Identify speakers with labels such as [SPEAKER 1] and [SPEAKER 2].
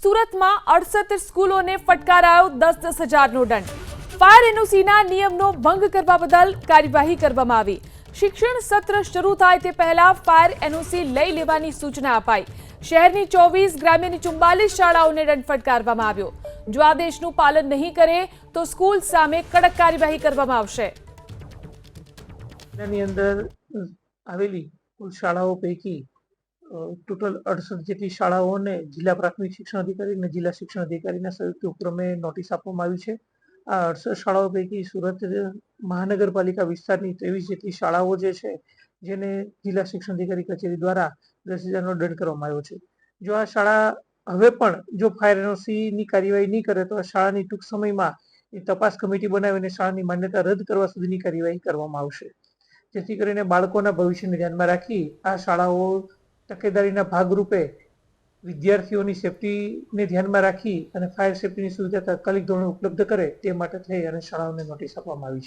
[SPEAKER 1] સુરતમાં 68 સ્કૂલોને ફટકારાયો 10-10 હજારનો દંડ। ફાયર એનઓસીના નિયમનો ભંગ કરવા બદલ કાર્યવાહી કરવામાં આવી। શિક્ષણ સત્ર શરૂ થાય તે પહેલા ફાયર એનઓસી લઈ લેવાની સૂચના અપાઈ। શહેરની 24, ગ્રામ્યની 44 શાળાઓને દંડ ફટકારવામાં આવ્યો। જો આદેશનું પાલન નહીં કરે તો સ્કૂલ સામે કડક કાર્યવાહી કરવામાં આવશે।
[SPEAKER 2] ની અંદર આવેલી કુલ શાળાઓ પૈકી ટોટલ 68 જેટલી શાળાઓને જિલ્લા પ્રાથમિક શિક્ષણ અધિકારી અને જિલ્લા શિક્ષણ અધિકારીના સંયુક્ત ઉપક્રમે નોટિસ આપવામાં આવી છે। આ 68 શાળાઓ પૈકી સુરત મહાનગરપાલિકા વિસ્તારની 23 જેટલી શાળાઓ જે છે જેને જિલ્લા શિક્ષણ અધિકારી કચેરી દ્વારા 10,000નો દંડ કરવામાં આવ્યો છે। જો આ શાળા હવે પણ જો ફાયર એનઓસીની કાર્યવાહી નહીં કરે તો આ શાળાની ટૂંક સમયમાં તપાસ કમિટી બનાવીને શાળાની માન્યતા રદ કરવા સુધીની કાર્યવાહી કરવામાં આવશે, જેથી કરીને બાળકોના ભવિષ્યને ધ્યાનમાં રાખી આ શાળાઓ તકેદારીના ભાગરૂપે વિદ્યાર્થીઓની સેફટીને ધ્યાનમાં રાખી અને ફાયર સેફટીની સુવિધા તાત્કાલિક ધોરણે ઉપલબ્ધ કરે તે માટે થઈ અને શાળાઓને નોટિસ આપવામાં આવી છે।